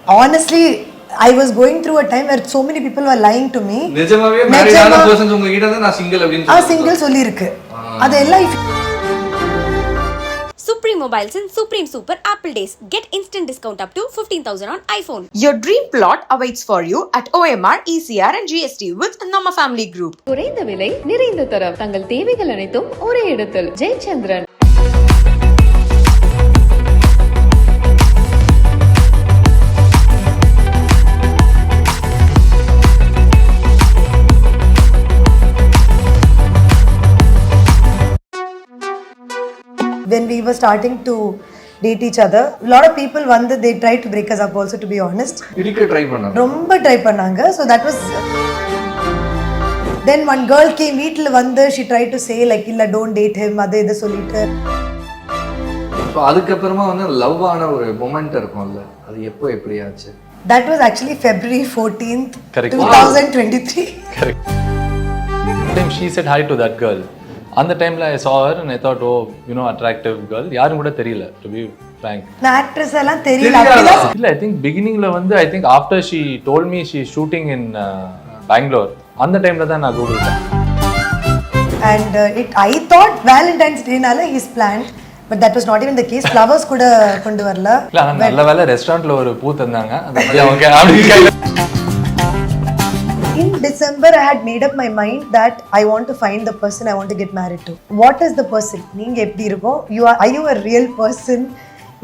honestly, I was going through a time where so many people were lying to me. நிஜமாவே married ஆன persons உங்க கிட்ட வந்து நான் single அப்படினு சொல்றாங்க. single சொல்லி இருக்கு. அதெல்லாம் Supreme Mobiles and Supreme Super Apple Days. Get instant discount up to 15,000 on iPhone. Your dream plot awaits for you at OMR, ECR and GST with Namma Family Group. குறைந்த விலை நிறைந்த தரம் தங்கள் தேவைகள் அனைத்தும் ஒரே இடத்தில். Jayachandran. When we were starting to date each other, a lot of people they tried to break us up also, to be honest. இடிக்க ட்ரை பண்ணாங்க. ரொம்ப ட்ரை பண்ணாங்க. So that was then one girl came வீட்ல வந்து she tried to say like இல்ல don't date him அது இது சொல்லிட்டு. So அதுக்கு அப்புறமா வந்து லவ் ஆன ஒரு மொமெண்ட் இருக்கும்ல, அது எப்போ எப்படி ஆச்சு? That was actually February 14th, Correct. 2023. Correct. Time she said hi to that girl. அந்த டைம்ல I saw her and I thought, oh, you know, attractive girl. யாரும் கூட தெரியல, to be frank. நான் ஆக்ட்ரஸ் எல்லாம் தெரியல அப்படிதான். இல்ல, I think beginningல வந்து I think after she told me she is shooting in Bangalore, அந்த டைம்ல தான் நான் கூப்பிட்டேன். And I thought Valentine's Day நால is planned, but that was not even the case. Flowers கூட கொண்டு வரல. இல்ல, நல்ல வேளை ரெஸ்டாரண்ட்ல ஒரு பூ தந்தாங்க. அது அவங்க அப்படி In December, I had made up my mind that I want to find the person I want to get married to. What is the person? நீங்க எப்படி இருக்கும்? Are you a real person?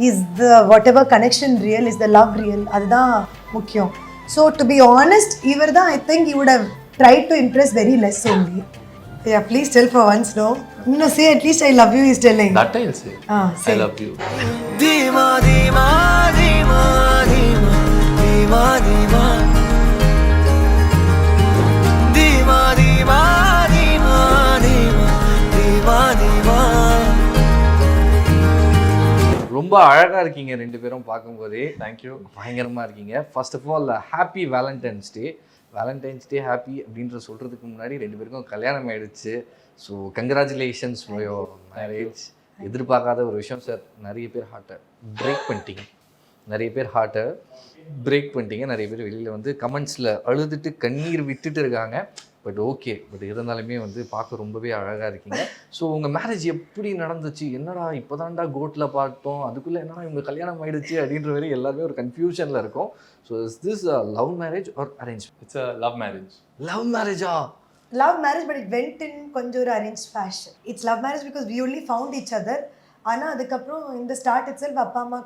Is the whatever connection real? Is the love real? அதுதான் முக்கியம். So to be honest, இவர்தான் I think he would have tried to impress very less only. Yeah, please tell for once, no? No, say at least I love you is telling. That I'll say. Say. I love you. Dima dima dima dima dima dima ரொம்ப அழகா இருக்கீங்க ரெண்டு பேரும் பார்க்கும்போதே. Thank you. பயங்கரமா இருக்கீங்க. First of all happy valentine's day. Valentine's day happy அப்படின்ற சொல்றதுக்கு முன்னாடி ரெண்டு பேருக்கும் கல்யாணம் ஆயிடுச்சு. So congratulations for your marriage. எதிர்பார்க்காத ஒரு விஷயம் சார். நிறைய பேர் ஹார்ட்டை பிரேக் பண்ணிட்டீங்க. நிறைய பேர் வெளியில் வந்து கமெண்ட்ஸில் அழுதுட்டு கண்ணீர் விட்டுட்டு இருக்காங்க. பட் ஓகே, பட் இருந்தாலுமே வந்து பார்க்க ரொம்பவே அழகாக இருக்கீங்க. ஸோ உங்கள் மேரேஜ் எப்படி நடந்துச்சு? என்னடா இப்போ தான்டா கோட்டில் பார்த்தோம், அதுக்குள்ளே என்னடா இவங்க கல்யாணம் ஆகிடுச்சு அப்படின்ற வரை எல்லாருமே ஒரு கன்ஃபியூஷனில் இருக்கும். So is this love marriage or arrange? It's a love marriage. Love மேரேஜா? Love marriage, but it went in கொஞ்சம் ஒரு arranged fashion. It's love marriage because we only found each other. ஆனால் அதுக்கப்புறம் இந்த ஸ்டார்ட் இட் செல்ஃப் அப்பா அம்மா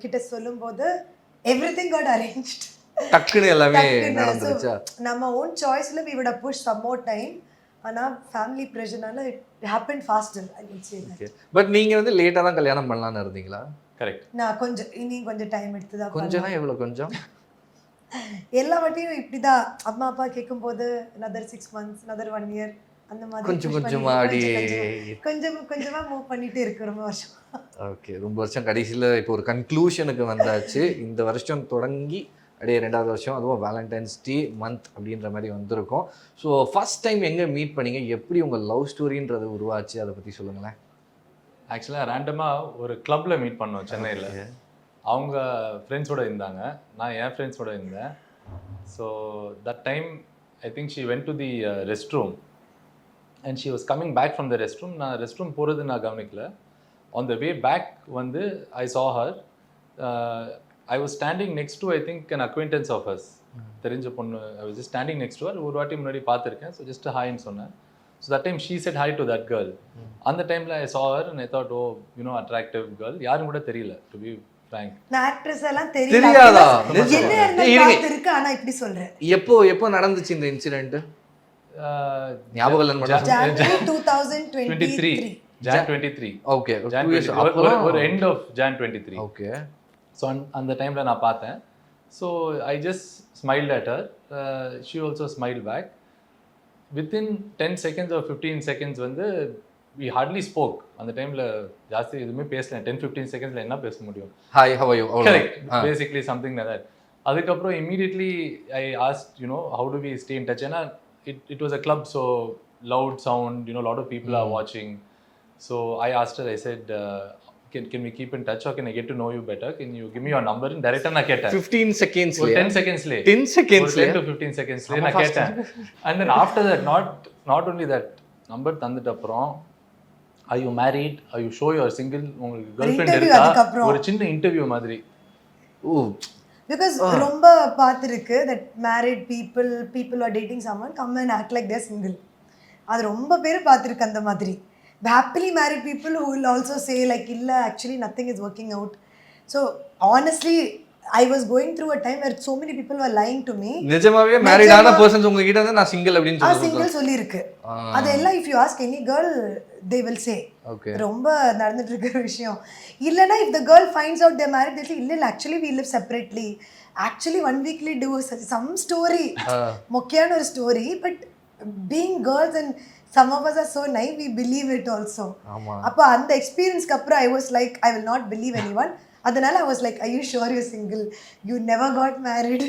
கிட்ட சொல்லும்போது everything got arranged. டக்குன்னு எல்லாமே நடந்துருச்சா? நம்ம ஓன் சாய்ஸ்ல we would have pushed some more time. ஆனா ஃபேமிலி பிரஷர்னால it happened faster, I would say that. Okay. But நீங்க வந்து லேட்டா தான் கல்யாணம் பண்ணலாம்னு இருந்தீங்களா? கரெக்ட். நான் கொஞ்சம் டைம் எடுத்து தான். கொஞ்சம்னா எவ்வளவு கொஞ்சம்? எல்லா வாட்டியும் இப்படிதான் அம்மா அப்பா கேட்கும்போது another 6 months, another 1 year அந்த மாதிரி கொஞ்சமா மூவ் பண்ணிட்டே இருக்கு ரொம்ப வருஷம். ஓகே, ரொம்ப வருஷம் கடைசியில் இப்போ ஒரு கன்க்ளூஷனுக்கு வந்தாச்சு. இந்த வருஷம் தொடங்கி அப்படியே 2வது வருஷம், அதுவும் வேலண்டைன்ஸ் டே மந்த் அப்படின்ற மாதிரி வந்திருக்கோம். ஸோ ஃபர்ஸ்ட் டைம் எங்கே மீட் பண்ணீங்க? எப்படி உங்கள் லவ் ஸ்டோரின்றது உருவாச்சு? அதை பற்றி சொல்லுங்களேன். ஆக்சுவலாக ரேண்டமாக ஒரு கிளப்பில் மீட் பண்ணோம் சென்னையில். அவங்க ஃப்ரெண்ட்ஸோடு இருந்தாங்க, நான் என் ஃப்ரெண்ட்ஸோடு இருந்தேன். So that time I think she went to the rest room and she was coming back from the rest room. நான் ரெஸ்ட் ரூம் போகிறது நான் கவனிக்கல. ஆன் த வே பேக் வந்து ஐ saw her. I was standing next to, I think, an acquaintance of us. தெரிஞ்ச பொண்ணு. I was just standing next to her. ஒரு வாட்டி முன்னாடி பார்த்துருக்கேன். ஸோ ஜஸ்ட் ஹாய்ன்னு சொன்னேன். So that time she said hi to that girl. அந்த டைமில் I saw her and I thought, oh, you know, attractive girl. யாரும் கூட தெரியல, to be frank. நான் ஆக்ட்ரஸ் எல்லாம் தெரியாதா? என்ன இருக்கு ஆனா இப்படி சொல்றேன். எப்போ நடந்துச்சு இந்த இன்சிடென்ட்? ஞாபகம் இல்ல மேடம். January 2023. Jan 23. ஓகே, ஒரு end of Jan 23. Okay. So அந்த டைமில் நான் பார்த்தேன். So I just smiled at her. She also smile back. Within 10 seconds or 15 seconds வந்து we hardly spoke. அந்த டைமில் ஜாஸ்தி எதுவுமே பேசல. 10-15 secondsல என்ன பேச முடியும்? Hi, how are you? Correct, basically something like that. அதுக்கப்புறம் immediately I asked, you know, how do we stay in touch? ஏன்னா it was a club, so loud sound, you know, a lot of people are watching. So I asked her, I said, can we keep in touch or can I get to know you better? Can you give me your number? Direct நான் கேட்டேன். 15 seconds ஒரு லே 10 secondsலே 10 seconds Leh 10 to 15 secondsலே நான் கேட்டேன். And then after that, not only that, number தந்துட்ட அப்புறம் are you married? Are you sure you are single? உங்களுக்கு girlfriend இருக்கா? ஒரு சின்ன இன்டர்வியூ மாதிரி. ஓ because ரொம்ப பார்த்திருக்கு that married people are dating someone come and act like they're single. அது ரொம்ப பேர் பார்த்திருக்கு அந்த மாதிரி. The happily married people who will also say like illa actually nothing is working out. So honestly I was going through a time where so many people were lying to me. நிஜமாவே married ஆன persons உங்க கிட்ட வந்து நான் single அப்படினு சொல்லுவாங்க. Single சொல்லி இருக்கு. அதெல்லாம் if you ask any girl they will say. Okay. ரொம்ப நடந்துட்டு இருக்கிற விஷயம். இல்லனா if the girl finds out they're married they'll say இல்ல actually we live separately. Actually one weekly do some story. மொக்கையான ஒரு story but being girls and some of us are so naive we believe it also. அப்ப அந்த எக்ஸ்பீரியன்ஸ்க்கு அப்புறம் I was like I will not believe anyone. அதனால I was like are you sure you're single? You never got married?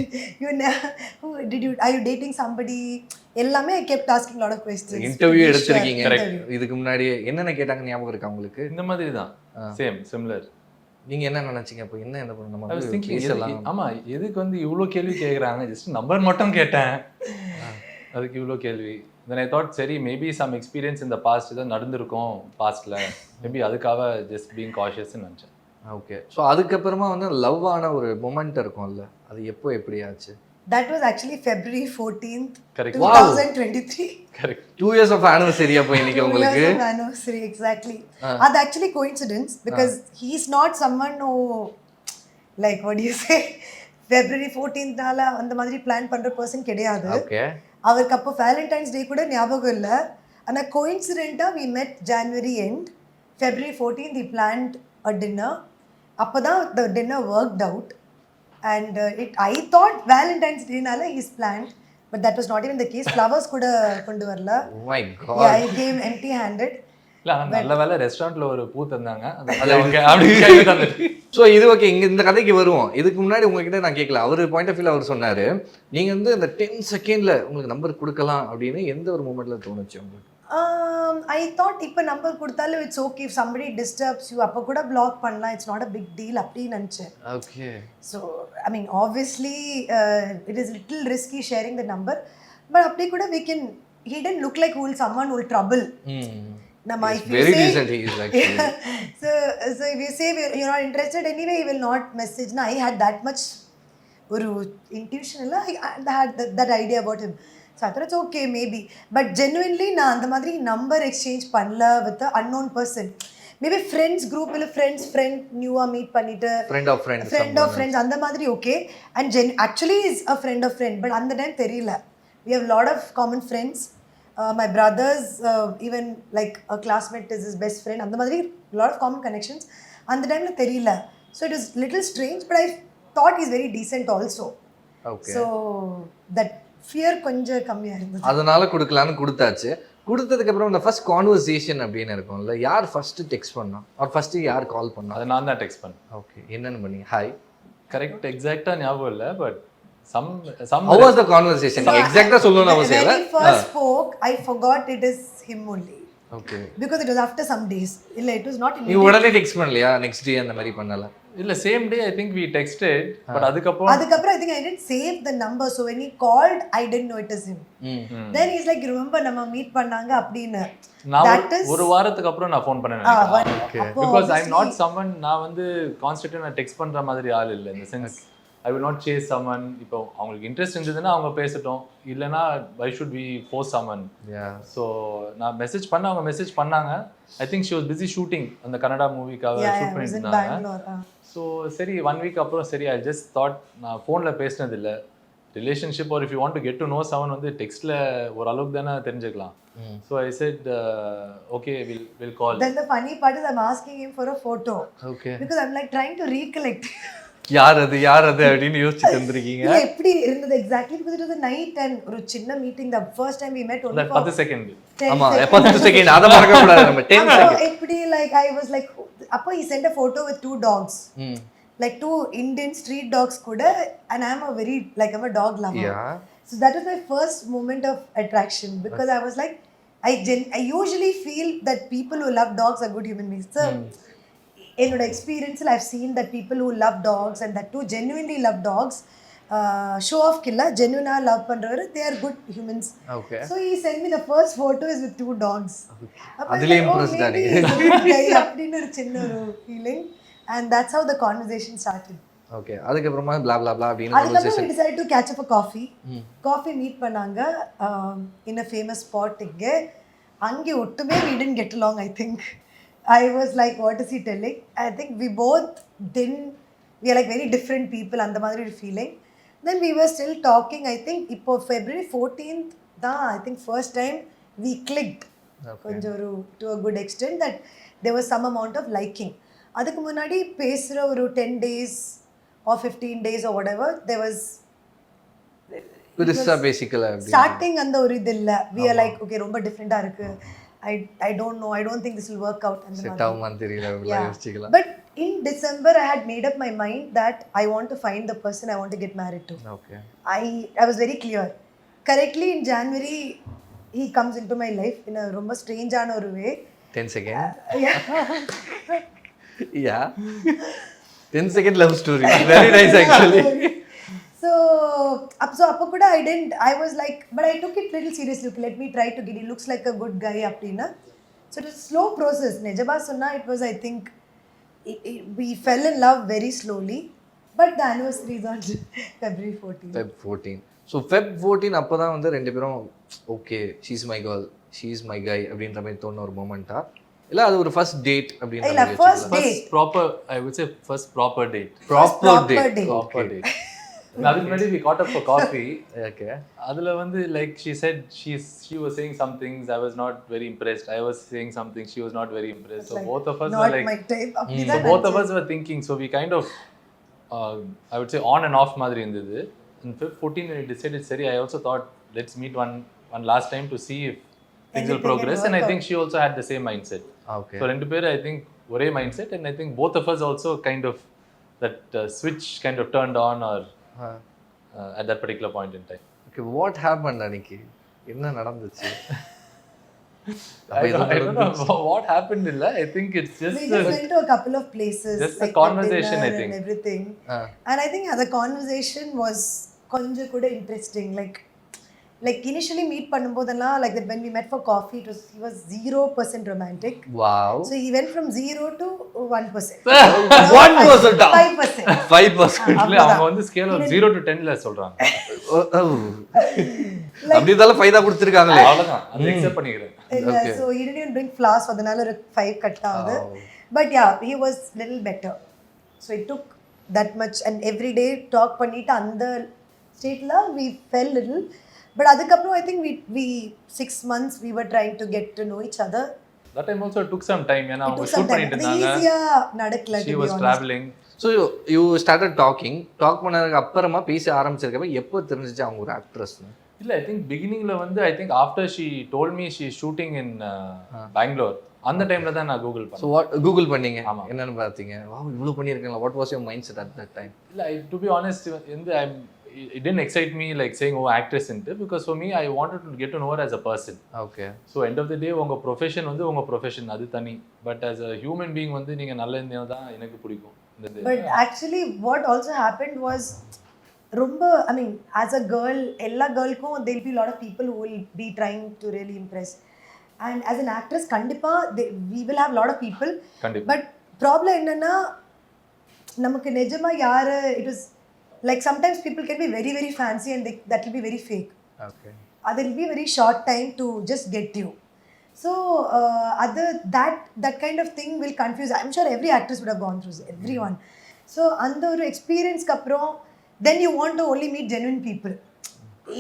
Are you dating somebody? எல்லாமே I kept asking a lot of questions. Interview எடுத்துருக்கீங்க. இதுக்கு முன்னாடி என்னென்ன கேட்டாங்க ஞாபகம் இருக்கா உங்களுக்கு? இந்த மாதிரி தான் சேம் சிமிலர். நீங்க என்ன நினைச்சீங்க அப்போ என்ன நம்ம I was thinking ஆமா எதுக்கு வந்து இவ்ளோ கேள்வி கேக்குறாங்க ஜஸ்ட் நம்பர் மட்டும் கேட்டேன். அதுக்கு இவ்ளோ கேள்வி. Then I thought சரி maybe some experience in the past ஏதோ நடந்திருக்கும் பாஸ்ட்ல மேபி அதுக்காக just being cautious ன்னு நினைச்சேன். ஓகே ஸோ அதுக்கப்புறமா வந்து லவ் ஆன ஒரு மொமெண்ட் இருக்கும்ல அது எப்போ எப்படி ஆச்சு? That was actually February 14th, Correct. 2023. Correct. 2 years of anniversary அப்போ இன்னைக்கு உங்களுக்கு. 2 years of anniversary, exactly. That's actually coincidence because he's not someone who, like what do you say, February 14th நால அந்த மாதிரி பிளான் பண்ற பர்சன் கிடையாது. Okay. அவருக்கு அப்போ வேலண்டைன்ஸ் டே கூட ஞாபகம் இல்லை. ஆனால் கோயின்சிடென்ட்டாக we met January end. February 14th he planned a dinner. அப்போ தான் the dinner worked out. And I thought Valentine's Day நால he's planned. But that was not even the case. Flowers கூட கொண்டு வரல. Oh my god. Yeah, I came empty handed. இல்ல நல்ல வேளை ரெஸ்டாரண்ட்ல ஒரு பூ தந்தாங்க. அது அப்படி கையில தந்துட்டு. ஸோ இது ஓகே இந்த கதைக்கு வருவோம். இதுக்கு முன்னாடி உங்ககிட்ட நான் கேட்கல அவர் பாயிண்ட் ஆஃப் வியூல அவர் சொன்னாரு நீங்க வந்து இந்த 10 செகண்ட்ல உங்களுக்கு நம்பர் கொடுக்கலாம் அப்படின்னு எந்த ஒரு மூமெண்ட்ல தோணுச்சு உங்களுக்கு? I thought இப்போ நம்பர் கொடுத்தாலும் it's okay if somebody disturbs you அப்போ கூட பிளாக் பண்ணலாம் it's not a big deal அப்படின்னு நினச்சேன். Okay. So I mean obviously it is little risky sharing the number but அப்படி கூட we can he didn't look like someone who will trouble. Namma if you very say, decent he is actually. so if you say you're not interested anyway he will not message. I had that much ஒரு intuition இல்ல I had that idea about him. So I thought it's okay maybe but genuinely நான் அந்த மாதிரி number exchange பண்ணல with an unknown person. Maybe friends group இல்ல friend நியூவா meet பண்ணிட்டு friend of friends அந்த மாதிரி okay and actually is a friend of friend but அந்த டைம் தெரியல. We have a lot of common friends. My brothers even like a classmate is his best friend அந்த மாதிரி lot of common connections அந்த டைம்ல தெரியல. So it was little strange but I thought he's very decent also. Okay. So that fear கொஞ்சம் கம்மியா இருந்தது. அதனால கொடுக்கலான்னு கொடுத்தாச்சு. கொடுத்ததுக்கு அப்புறம் இந்த ஃபர்ஸ்ட் கான்வர்சேஷன் அப்படின்னு இருக்கும்ல யார் ஃபர்ஸ்ட் டெக்ஸ்ட் பண்ணா ஆர் ஃபர்ஸ்ட் யார் கால் பண்ணா? அது நான் தான் டெக்ஸ்ட் பண்ணேன். ஓகே என்னன்னு பண்ணீங்க? ஹாய் கரெக்ட் எக்ஸாக்ட்டா ஞாபகம் இல்ல but some how was the conversation? எக்ஸாக்ட்டா சொல்லணும்னு அவசியம் இல்ல. When he first spoke I forgot it is him only. Okay. Because it was after some days. இல்ல it was not நீ உடனே டெக்ஸ்ட் பண்ணலையா நெக்ஸ்ட் டே அந்த மாதிரி பண்ணல? இல்ல same day I think we texted but அதுக்கப்புறம் I think I didn't save the number so when he called I didn't know it is him. Then he's like remember நம்ம meet பண்ணாங்க அப்படினு. நான் ஒரு வாரத்துக்கு அப்புறம் நான் ஃபோன் பண்ணேன் நினைக்கிறேன். Because I'm not someone நான் வந்து கான்ஸ்டன்ட்டா நான் டெக்ஸ்ட் பண்ற மாதிரி ஆள் இல்ல in the sense I will not chase someone. இப்போ அவங்களுக்கு இன்ட்ரெஸ்ட் இருந்ததுன்னா அவங்க பேசட்டும் இல்லனா why should we force someone? Yeah. So நான் மெசேஜ் பண்ண அவங்க மெசேஜ் பண்ணாங்க. I think she was busy shooting அந்த கன்னடா மூவிக்காக ஷூட் பண்ணிட்டு இருந்தாங்க. So சரி 1 week அப்புறம் சரி I just thought நான் ஃபோன்ல பேசினது இல்ல relationship or if you want to get to know someone வந்து டெக்ஸ்ட்ல ஒரு அளவுக்கு தானே தெரிஞ்சுக்கலாம். So I said okay we'll call. Then the funny part is I'm asking him for a photo. Okay. Because I'm like trying to recollect. யார் அது அப்படின்னு யோசிச்சுட்டு இருந்திருக்கீங்க? இல்ல எப்படி இருந்தது exactly because it was a night and ஒரு சின்ன meeting the first time we met only for 10 second. ஆமா 10 செகண்ட் அத மறக்க கூடாது நம்ம 10 செகண்ட். எப்படி like I was like அப்போ he sent a photo with 2 dogs. Like 2 Indian street dogs kuda and I'm a dog lover. Yeah. So that was my first moment of attraction because I was like I usually feel that people who love dogs are good human beings. So என்னோட எக்ஸ்பீரியன்ஸில் I've seen that people who love dogs and that too genuinely love dogs, show off killa, genuine love பண்றவர், they are good humans. Okay. So he sent me the first photo is with 2 dogs. அதுல impressed ஆ நீங்க? அப்படின்னு ஒரு சின்ன ஒரு feeling, and that's how the conversation started. Okay, அதுக்கப்புறமா blah blah blah அப்படின்னு அதுக்கப்புறம் conversation. we decided to catch up a coffee meet பண்ணாங்க in a famous spot இங்கே. அங்கே ஒட்டுமே we didn't get along. I think I was like, what is he telling? I think we both didn't, we are like very different people, அந்த மாதிரி ஒரு feeling. Then we were still talking. I think இப்போ February 14th தான் I think first time we clicked. கொஞ்சம் ஒரு to a good extent that there was some amount of liking. அதுக்கு முன்னாடி பேசுகிற ஒரு 10 days or 15 days or whatever, there was புதுசா பேசிக்கல. starting அந்த ஒரு இது இல்ல. We are like, okay, ரொம்ப டிஃபரெண்டா இருக்கு. I don't know, I don't think this will work out. Set ஆகுமான்னு தெரியல, அப்படிலாம் யோசிக்கலாம். But in December I had made up my mind that I want to find the person I want to get married to. Okay. I was very clear. Correctly in January he comes into my life in a ரொம்ப strange ஆன ஒரு way. 10 second. Yeah. Yeah. 10 second love story. Very nice actually. So அப்போ கூட I was like, but I took it little seriously. Okay, let me try to get, he looks like a good guy அப்படின்னா. So it was a slow process. நிஜமா சொன்னா it was, I think we fell in love very slowly, but the anniversary is on February 14th. Feb 14. So Feb 14 அப்பதான் வந்து ரெண்டு பேரும் okay, she's my girl, she's my guy அப்படின்ற மாதிரி தோணுன ஒரு மொமெண்டா, இல்ல அது ஒரு ஃபர்ஸ்ட் டேட் அப்படின்ற இல்ல மாதிரி? first date. First proper, I would say first proper date. Proper date. Proper date. அதுக்கு முன்னாடி we caught up for coffee. Okay. அதுல வந்து like she said she was saying some things, I was not very impressed. I was saying something, she was not very impressed. So Like, both of us not were like, my type. so அப்படிதான் both of us were thinking, so we kind of I would say on and off மாதிரி இருந்தது. And Feb 14 when we decided, seri, I also thought let's meet one last time to see if things will progress, and I think she also had the same mindset. Okay. So rendu பேர் I think ஒரே mindset, and I think both of us also kind of that switch kind of turned on or at that particular point in time. Okay, what happened அன்னைக்கு? என்ன நடந்துச்சு? I don't know what happened illa. I think it's just we just went to a couple of places, just like the conversation, I think, and everything. And I think the conversation was konja kuda interesting. Like initially meet பண்ணும்போதெல்லாம் like that when we met for coffee, he was 0% romantic. Wow. So he went from 0 to 1%. 1%. 5%. 5%. இல்ல அவங்க வந்து scale of 0 to 10 ல சொல்றாங்க. அப்படி இதெல்லாம் 5 தான் கொடுத்திருக்காங்களே. அவ்வளவுதான், அதை அக்செப்ட் பண்ணிக்கிறேன். Okay. So he didn't even bring flowers, அதனால ஒரு 5 கட் ஆகுது. But yeah, he was little better. So it took that much, and every day talk பண்ணிட்டு அந்த ஸ்டேட்ல we fell little. But அதுக்கப்புறம் I think we 6 months we were trying to get to know each other. That time also took some time. ஏன்னா அவங்க It took shoot some time. பண்ணிட்டு அது இருந்தாங்க. ஈஸியா நடக்கல. She was traveling. So you started talking பண்ணதுக்கு அப்புறமா பேச ஆரம்பிச்சிருக்கப்ப எப்போ தெரிஞ்சிச்சு அவங்க ஒரு ஆக்ட்ரஸ்? இல்ல, I think beginningல வந்து I think after she told me she is shooting in Bangalore, அந்த டைம்ல தான் நான் கூகுள் பண்ணேன். So what கூகுள் பண்ணீங்க? ஆமா. என்னன்னு பாத்தீங்க? வாவ், இவ்ளோ பண்ணிருக்கீங்களா? What was your mindset at that time? இல்ல, to be honest, it didn't excite me like saying actress into, because for me I wanted to get to know her as a person. Okay. So end of the day உங்க profession வந்து உங்க profession, அது தனி. But as a human being வந்து நீங்க நல்ல இருந்தா தான் எனக்கு பிடிக்கும். But actually what also happened was ரொம்ப, I mean, as a girl, எல்லா girlக்கும் there'll be a lot of people who will be trying to really impress. And as an actress கண்டிப்பா we will have a lot of people. கண்டிப்பா. But problem என்னன்னா நமக்கு நிஜமா யாரு, it was like sometimes people can be very very fancy and that will be very fake. Okay. That will be very short time to just get you. So that kind of thing will confuse. I'm sure every actress would have gone through, everyone. So அந்த ஒரு எக்ஸ்பீரியன்ஸ்க்கு அப்புறம் then you want to only meet genuine people.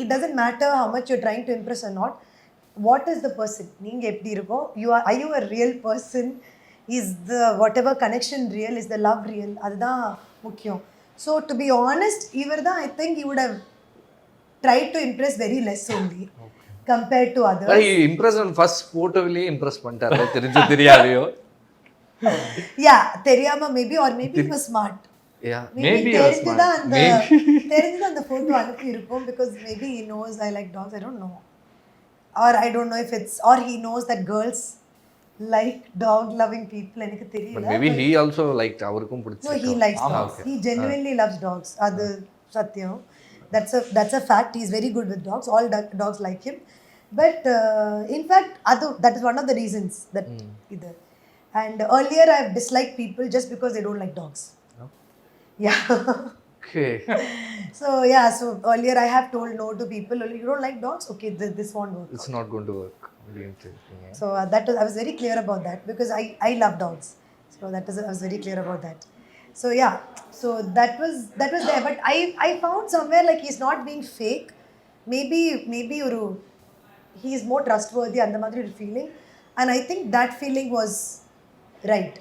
It doesn't matter how much you're trying to impress or not. What is the person? நீங்க எப்படி இருக்கோ, are you a real person? Is the whatever connection real? Is the love real? அதுதான் முக்கியம். So to be honest, இவர்தான் I think he would have tried to impress very less only compared to others. But he impressed on first photoவிலே impress பண்ணிட்டாரு, தெரிஞ்சோ தெரியாதையோ. Yeah, தெரியாம maybe, or maybe he was smart. Yeah, maybe he was smart. தெரிஞ்சு அந்த photo அனுப்பி இருக்கும், because maybe he knows I like dogs, I don't know. Or I don't know if it's, or he knows that girls like dog loving people எனக்கு But தெரியல. maybe he also liked அவருக்கும் No, பிடிச்சிருக்கு. he likes dogs. He genuinely loves dogs. அது சத்தியம். That's a fact. He's very good with dogs. All dogs like him. But in fact, that is one of the reasons that either. And earlier I've disliked people just because they don't like dogs. No? Yeah. Okay. So earlier I have told no to people. You don't like dogs? Okay, this won't work. It's not going to work. அப்படின்ட்டு இருக்கீங்க. So I was very clear about that because I love dogs. So I was very clear about that. So yeah, so that was there. But I found somewhere like he's not being fake. Maybe he is more trustworthy and the மாதிரி ஒரு feeling. And I think that feeling was right.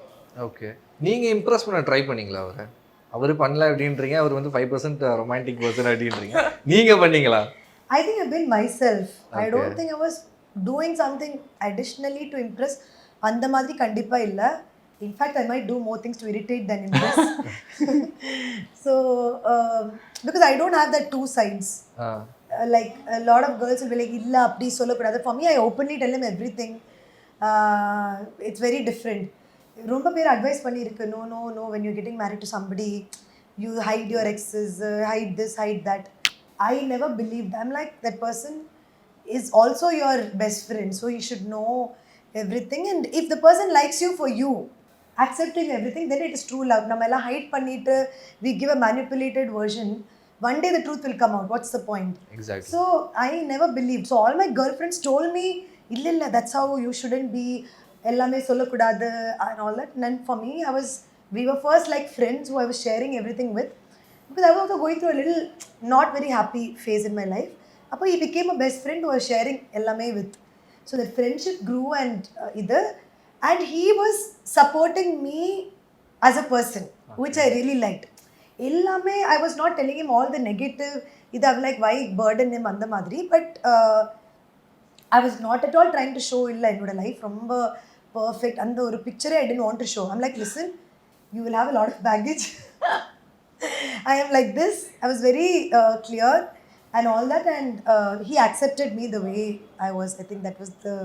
Okay. நீங்க Impress பண்ண try பண்ணீங்களா அவரை? அவர் பண்ணல அப்படின்றீங்க, அவர் வந்து 5% romantic person அப்படின்றீங்க. நீங்க பண்ணீங்களா? I think I've been myself. I don't think I was doing something additionally to impress. அந்த மாதிரி கண்டிப்பா இல்ல. In fact, I might do more things to irritate than impress. So because I don't have that two sides. Like a lot of girls will be like illa appdi sollakudadu. For me, I openly tell them everything. It's very different. ரொம்ப பேர் advice பண்ணியிருக்கு, no when you're getting married to somebody you hide your exes, hide this, hide that. I never believed. I'm like, that person is also your best friend, so you should know everything. And if the person likes you for you, accepting everything, then it is true love. Nama ella hide pannittu we give a manipulated version. One day the truth will come out. What's the point? Exactly. So I never believed. So all my girlfriends told me, illa that's how you shouldn't be, ellame sollakudadu and all that. And for me, we were first like friends who I was sharing everything with, because I was also going through a little not very happy phase in my life. Appo he became a best friend who I was sharing ellame with. So that friendship grew and he was supporting me as a person, which I really liked. Ellame I was not telling him all the negative. I'm like, why burden him and the madri, but I was not at all trying to show illa enoda life romba perfect and the picture I didn't want to show. I'm like, listen, you will have a lot of baggage. I am like this. I was very clear and all that, and he accepted me the way I was. I think that was the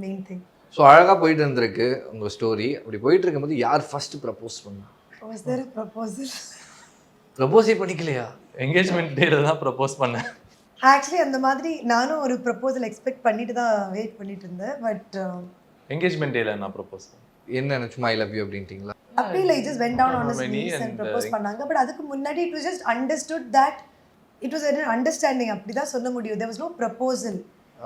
main thing. So அழகாக போயிட்டு இருந்திருக்கு உங்கள் story. அப்படி போயிட்டு இருக்கும்போது யார் first propose பண்ணா? Was there a proposal? ப்ரப்போஸே பண்ணிக்கலையா? என்கேஜ்மெண்ட் டேல தான் ப்ரப்போஸ் பண்ணேன். Actually அந்த மாதிரி நானும் ஒரு ப்ரப்போசல் எக்ஸ்பெக்ட் பண்ணிட்டு தான் வெயிட் பண்ணிட்டு இருந்தேன். பட் என்கேஜ்மெண்ட் டேல நான் ப்ரப்போஸ் பண்ணேன். என்ன சும்மா ஐ லவ் யூ அப்படின்ட்டீங்களா? அப்படி இல்லை, just went down on his knees and propose பண்ணாங்க. பட் அதுக்கு முன்னாடி it was just understood that it was an understanding. அப்படி தான் சொல்ல முடியும். There was no proposal.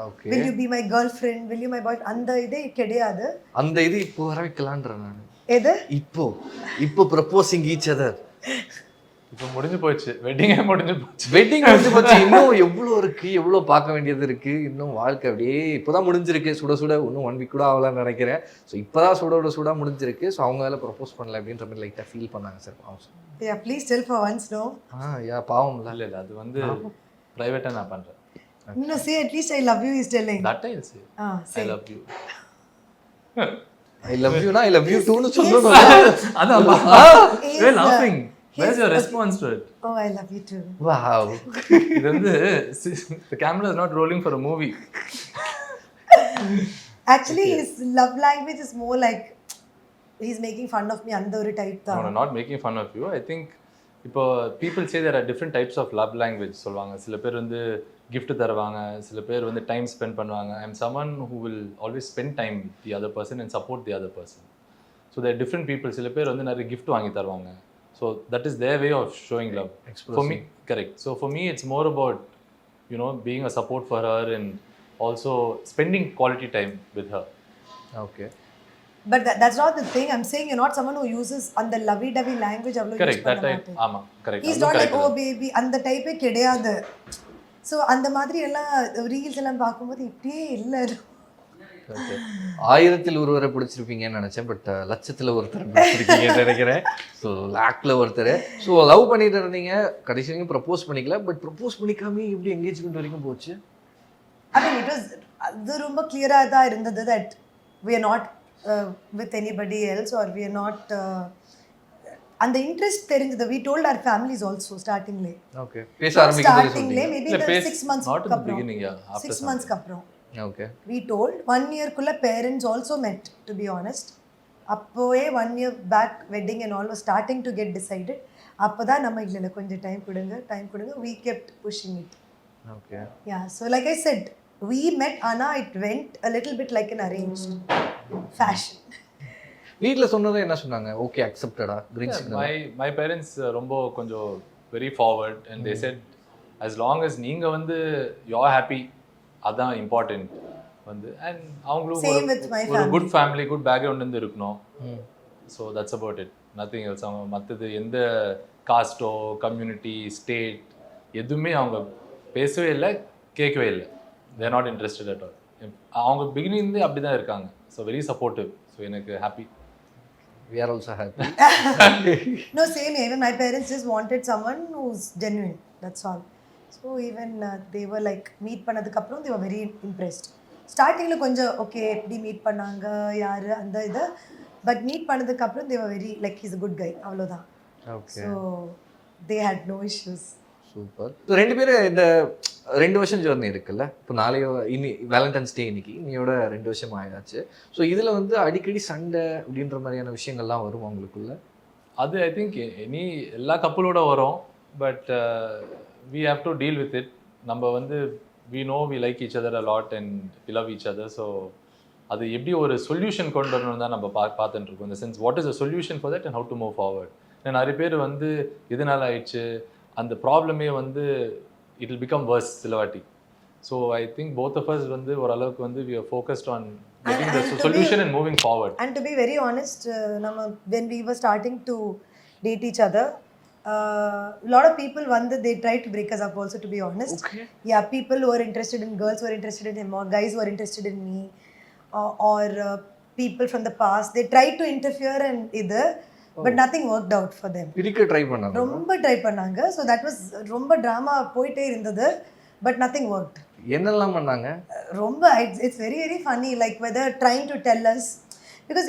Okay. Will you be my girlfriend? Will you my boyfriend? அந்த இதே கிடையாது. அந்த இது இப்போ வர வைக்கலான்றேன் நான். எது? இப்போ proposing each other. இப்போ முடிஞ்சு போச்சு, வெட்டிங்கே முடிஞ்சு போச்சு. வெட்டிங் முடிஞ்சு போச்சு. இன்னும் எவ்வளோ இருக்கு, எவ்வளோ பார்க்க வேண்டியது இருக்கு. இன்னும் வாழ்க்கை அப்படியே இப்போதான் முடிஞ்சிருக்கு. சுட இன்னும் 1 week கூட ஆகலான்னு நினைக்கிறேன். ஸோ இப்போதான் சுட முடிஞ்சிருக்கு. ஸோ அவங்க அதில் ப்ரப்போஸ் பண்ணல அப்படின்ற மாதிரி லைட்டாக ஃபீல் பண்ணாங்க சார். பாவம். Yeah, please tell for once, no? யா பாவம்ல. இல்லை அது வந்து ப்ரைவேட்டாக நான் பண்ணுறேன். No, say at least I love you is telling. That I will say. Say. I love you. I love யூனா ஐ லவ் யூ டூன்னு சொல்லணும். அதான் Is, we're laughing. Where's your response to it? Oh, I love you too. Wow. இது வந்து the camera is not rolling for a movie. Actually, his love language is more like he's making fun of me and the type da. No, not making fun of you. I think இப்போ people say there are different types of love language சொல்வாங்க. சில பேர் வந்து gift தருவாங்க, சில பேர் வந்து time spend பண்ணுவாங்க. I'm someone who will always spend time with the other person and support the other person. So there are different people. சில பேர் வந்து நிறைய gift வாங்கி தருவாங்க. So that is their way of showing love. For me, correct. So for me, it's more about, being a support for her and also spending quality time with her. Okay. But that's not the thing. I'm saying you're not someone who uses on the lovey-dovey language. Correct. That type. Ama. Correct. He's not like, oh baby, and the type கிடையாது. So அந்த மாதிரி எல்லாம் reels எல்லாம் பார்க்கும்போது இப்படியே இல்லை. Okay. 1000ல் ஒருவரை பிடிச்சிருப்பீங்கன்னு நினச்சேன். பட் 1000ல் ஒருத்தர் பிடிச்சிருக்கீங்கன்னு நினைக்கிறேன். ஸோ லாக்ல ஒருத்தர். ஸோ லவ் பண்ணிட்டு இருந்தீங்க, கடைசி வரைக்கும் ப்ரப்போஸ் பண்ணிக்கல. பட் ப்ரப்போஸ் பண்ணிக்காம எப்படி என்கேஜ்மெண்ட் வரைக்கும் போச்சு? I mean, அது ரொம்ப கிளியராக தான் இருந்தது that we are not with anybody else or we are not and the interest தெரிஞ்சது. We told our families also startingly. Okay. பேச ஆரம்பிக்கிறது startingly maybe the 6 months not in the beginning, yeah. After 6 months அப்புறம் okay. We told 1 year-kulla parents also met, to be honest. அப்போவே 1 year back wedding and all was starting to get decided. அப்போதான் நம்ம இல்லை கொஞ்சம் time கொடுங்க. We kept pushing it. Okay. Yeah, so like I said, we met Anna, it went a little bit like an arranged fashion. வீட்டில் சொன்னது என்ன சொன்னாங்க? Okay அக்செப்டடா கிரீன் சிக்னல்? மை பேரண்ட்ஸ் ரொம்ப கொஞ்சம் very forward and they said as long as நீங்கள் வந்து you are happy அதான் இம்பார்ட்டன்ட் வந்து அண்ட் அவங்களுக்கு ஒரு குட் ஃபேமிலி குட் பேக்ரவுண்ட் இருந்து இருக்கணும். So that's about it, nothing else. அவங்க மற்றது எந்த காஸ்ட்டோ கம்யூனிட்டி ஸ்டேட் எதுவுமே அவங்க பேசவே இல்லை, கேட்கவே இல்லை. தேர் நாட் இன்ட்ரெஸ்டட் அட் ஆல். அவங்க பிகினிங்லேருந்து அப்படி தான் இருக்காங்க. So very supportive. ஸோ எனக்கு happy. We are also happy. No, same here. Even my parents just wanted someone who's genuine. That's all. So even they were like, meet பண்ணதுக்கு அப்புறம் they were very impressed. Startingல கொஞ்சம் okay எப்படி meet பண்ணாங்க யாரு அந்த இது, but meet பண்ணதுக்கு அப்புறம் they were very like he's a good guy அவ்வளவுதான். Okay. So they had no issues. Super. So 2 பேரும் இந்த 2 வருஷம் ஜர்னி இருக்குல்ல, இப்போ நாளையோ இனி வேலண்டைன்ஸ் டே இன்னைக்கு இன்னையோட 2 வருஷம் ஆயாச்சு. ஸோ இதில் வந்து அடிக்கடி சண்டை அப்படின்ற மாதிரியான விஷயங்கள்லாம் வரும் அவங்களுக்குள்ள? அது ஐ திங்க் இனி எல்லா கப்பலோட வரும், but we have to deal with it. நம்ம வந்து we know we like each other a lot and we love each other. So அது எப்படி ஒரு சொல்யூஷன் கொண்டு வரணும் தான் நம்ம பார்த்துட்டு இருக்கோம். இந்த sense what is a solution for that and how to move forward. நிறைய பேர் வந்து இதனால ஆயிடுச்சு அந்த ப்ராப்ளமே வந்து இட் வில் பிகம் வர்ஸ் சில வாட்டி. So I think both of us வந்து ஓரளவுக்கு வந்து we are focused on getting the solution and moving forward. And to be very honest, நம்ம when we were starting to date each other, a lot of people they tried to break us up also, to be honest. Okay. Yeah, people who were interested in girls were interested in him, or guys were interested in me, or people from the past, they tried to interfere and either. But nothing worked out for them. பிரிக்க try பண்ணாங்க, ரொம்ப try பண்ணாங்க. So that was ரொம்ப drama போயிட்டே இருந்தது, but nothing worked. என்னெல்லாம் பண்ணாங்க? ரொம்ப it's very very funny, like whether trying to tell us, because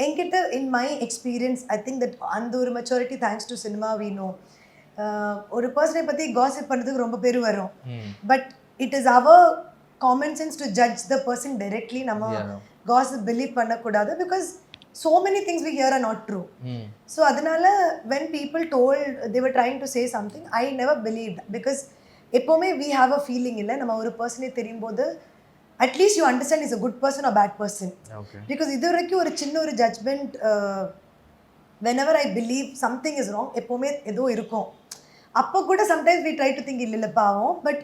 என்கிட்ட in my experience I think that அந்த ஒரு maturity thanks to cinema we know. ஒரு பர்சனை பற்றி காசிப் பண்ணுறதுக்கு ரொம்ப பேர் வரும், but it is our common sense to judge the person directly. நம்ம காசிப் பிலீவ் பண்ணக்கூடாது, because so many things we hear are not true. So adanal when people told they were trying to say something, I never believed, because எப்போமே we have a feeling illa நம்ம ஒரு பர்சனை தெரியும்போது at least you understand is a good person or bad person. Okay. Because இது வரைக்கும் ஒரு சின்ன ஒரு judgment, whenever I believe something is wrong எப்போமே ஏதோ இருக்கும். அப்போ கூட sometimes we try to think இல்ல பாவம், but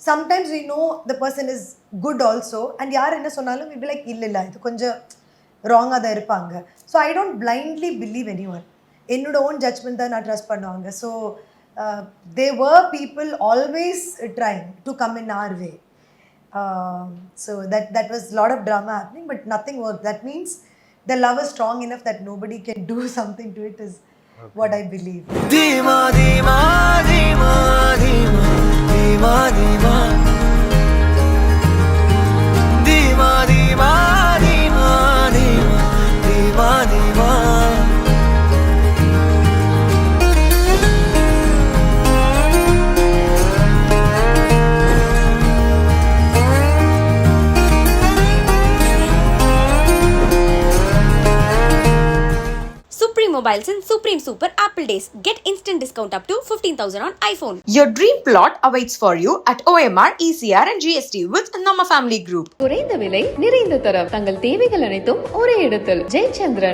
sometimes we know the person is good also, and யார் என்ன சொன்னாலும் we be like இல்ல இது கொஞ்சம் ராங்காக தான் இருப்பாங்க. So I don't blindly believe anyone. என்னோட ஓன் ஜட்ஜ்மெண்ட் தான் நான் ட்ரஸ்ட் பண்ணுவாங்க. So they were people always trying to come in our way. So that was lot of drama happening, but nothing work. That means the love is strong enough that nobody can do something to it is what I believe. தீமா தீமா தீமா தீமா தீமா தீமா தீமா தீமா Supreme Mobiles and Supreme Super Apple Days. Get instant discount up to 15,000 on iPhone. Your dream plot awaits for you at OMR, ECR and GST with Namma Family Group. குறைந்த விலை நிறைந்த தரம், தங்கள் தேவைகள் அனைத்தும் ஒரே இடத்தில். ஜெயச்சந்திரன்